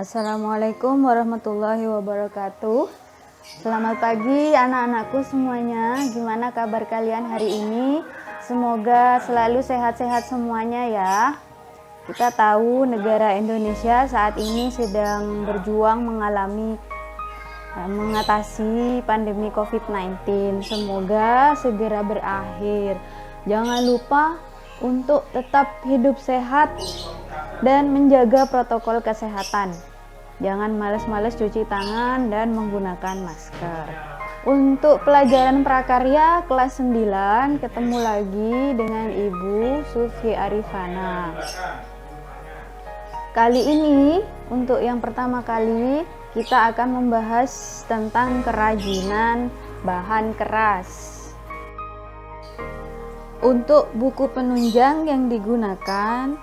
Assalamualaikum warahmatullahi wabarakatuh. Selamat pagi anak-anakku semuanya. Gimana kabar kalian hari ini? Semoga selalu sehat-sehat semuanya ya. Kita tahu negara Indonesia saat ini sedang berjuang mengatasi pandemi COVID-19. Semoga segera berakhir. Jangan lupa untuk tetap hidup sehat dan menjaga protokol kesehatan. Jangan males-males cuci tangan dan menggunakan masker. Untuk pelajaran prakarya kelas 9 ketemu lagi dengan Ibu Sufi Arifana. Kali ini untuk yang pertama kali kita akan membahas tentang kerajinan bahan keras. Untuk buku penunjang yang digunakan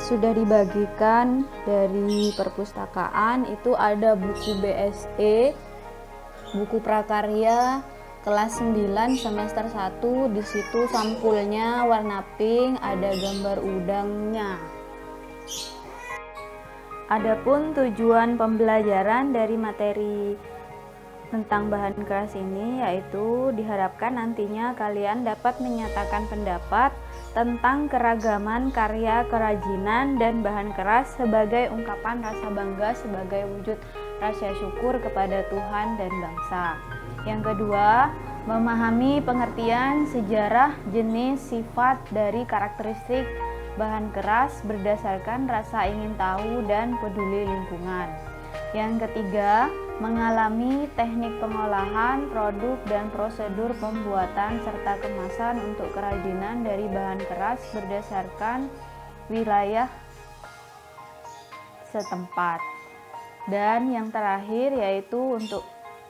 sudah dibagikan dari perpustakaan. Itu ada buku BSE, buku prakarya kelas 9 semester 1. Di situ sampulnya warna pink, ada gambar udangnya. Adapun tujuan pembelajaran dari materi tentang bahan keras ini yaitu diharapkan nantinya kalian dapat menyatakan pendapat tentang keragaman karya kerajinan dan bahan keras sebagai ungkapan rasa bangga sebagai wujud rasa syukur kepada Tuhan dan bangsa. Yang kedua, memahami pengertian sejarah, jenis, sifat dari karakteristik bahan keras berdasarkan rasa ingin tahu dan peduli lingkungan. Yang ketiga, mengalami teknik pengolahan, produk, dan prosedur pembuatan serta kemasan untuk kerajinan dari bahan keras berdasarkan wilayah setempat. Dan yang terakhir yaitu untuk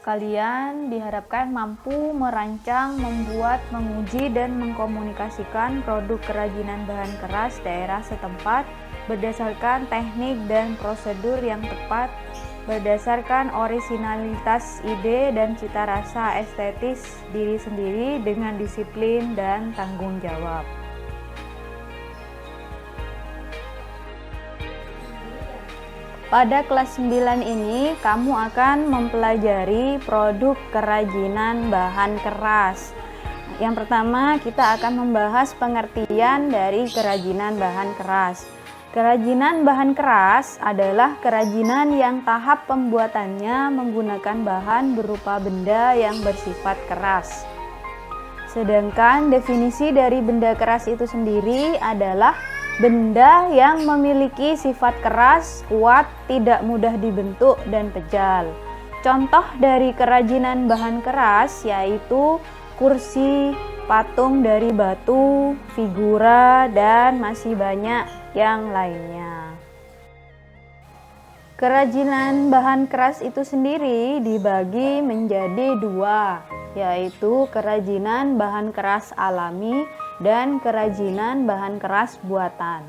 kalian diharapkan mampu merancang, membuat, menguji, dan mengkomunikasikan produk kerajinan bahan keras daerah setempat berdasarkan teknik dan prosedur yang tepat, berdasarkan orisinalitas ide dan cita rasa estetis diri sendiri dengan disiplin dan tanggung jawab. Pada kelas 9 ini kamu akan mempelajari produk kerajinan bahan keras. Yang pertama kita akan membahas pengertian dari kerajinan bahan keras. Kerajinan bahan keras adalah kerajinan yang tahap pembuatannya menggunakan bahan berupa benda yang bersifat keras. Sedangkan definisi dari benda keras itu sendiri adalah benda yang memiliki sifat keras, kuat, tidak mudah dibentuk, dan kejal. Contoh dari kerajinan bahan keras yaitu kursi, patung dari batu, figura, dan masih banyak yang lainnya. Kerajinan bahan keras itu sendiri dibagi menjadi dua, yaitu kerajinan bahan keras alami dan kerajinan bahan keras buatan.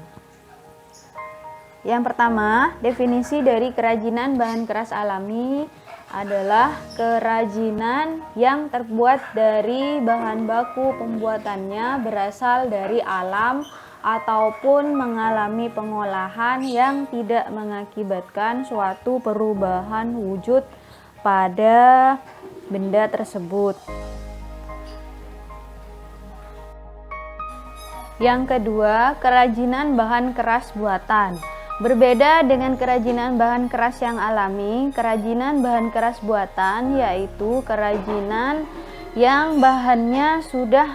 Yang pertama, definisi dari kerajinan bahan keras alami adalah kerajinan yang terbuat dari bahan baku pembuatannya berasal dari alam ataupun mengalami pengolahan yang tidak mengakibatkan suatu perubahan wujud pada benda tersebut. Yang kedua, kerajinan bahan keras buatan. Berbeda dengan kerajinan bahan keras yang alami, kerajinan bahan keras buatan yaitu kerajinan yang bahannya sudah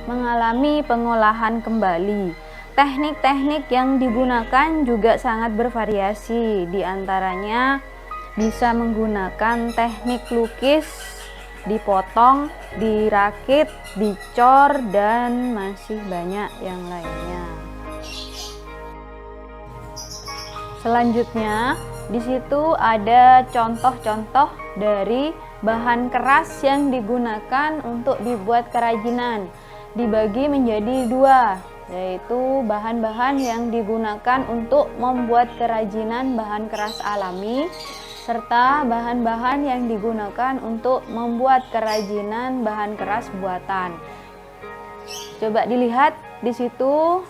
mengalami pengolahan kembali. Teknik-teknik yang digunakan juga sangat bervariasi, di antaranya bisa menggunakan teknik lukis, dipotong, dirakit, dicor, dan masih banyak yang lainnya. Selanjutnya, di situ ada contoh-contoh dari bahan keras yang digunakan untuk dibuat kerajinan. Dibagi menjadi dua, yaitu bahan-bahan yang digunakan untuk membuat kerajinan bahan keras alami serta bahan-bahan yang digunakan untuk membuat kerajinan bahan keras buatan. Coba dilihat di situ.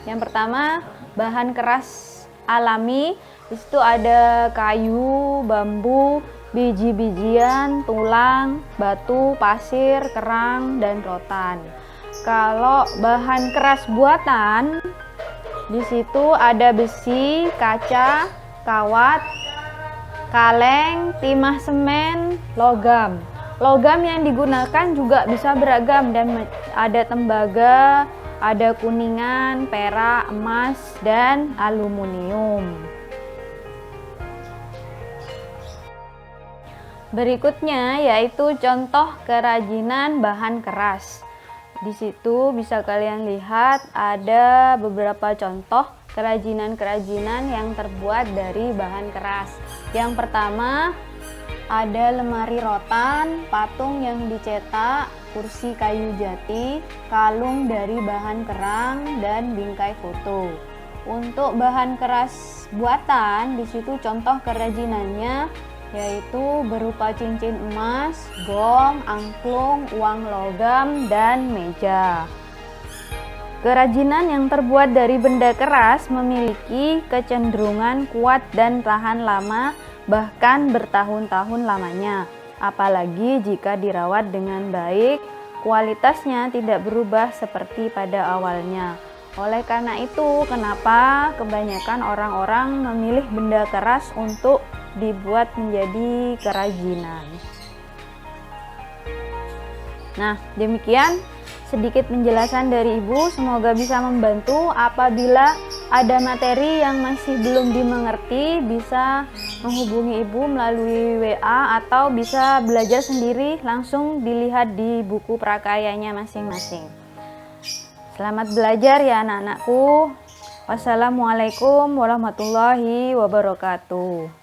Yang pertama, bahan keras alami. Di situ ada kayu, bambu, biji-bijian, tulang, batu, pasir, kerang, dan rotan. Kalau bahan keras buatan, di situ ada besi, kaca, kawat, kaleng, timah semen, logam. Logam yang digunakan juga bisa beragam dan ada tembaga, ada kuningan, perak, emas, dan aluminium. Berikutnya yaitu contoh kerajinan bahan keras. Di situ bisa kalian lihat ada beberapa contoh kerajinan-kerajinan yang terbuat dari bahan keras. Yang pertama ada lemari rotan, patung yang dicetak, kursi kayu jati, kalung dari bahan kerang, dan bingkai foto. Untuk bahan keras buatan, di situ contoh kerajinannya yaitu berupa cincin emas, gong, angklung, uang logam, dan meja. Kerajinan yang terbuat dari benda keras memiliki kecenderungan kuat dan tahan lama, bahkan bertahun-tahun lamanya. Apalagi jika dirawat dengan baik, kualitasnya tidak berubah seperti pada awalnya. Oleh karena itu, kenapa kebanyakan orang-orang memilih benda keras untuk dibuat menjadi kerajinan. Nah, demikian sedikit penjelasan dari Ibu, semoga bisa membantu. Apabila ada materi yang masih belum dimengerti, bisa menghubungi Ibu melalui WA atau bisa belajar sendiri, langsung dilihat di buku prakayanya masing-masing. Selamat belajar ya anak-anakku. Wassalamualaikum warahmatullahi wabarakatuh.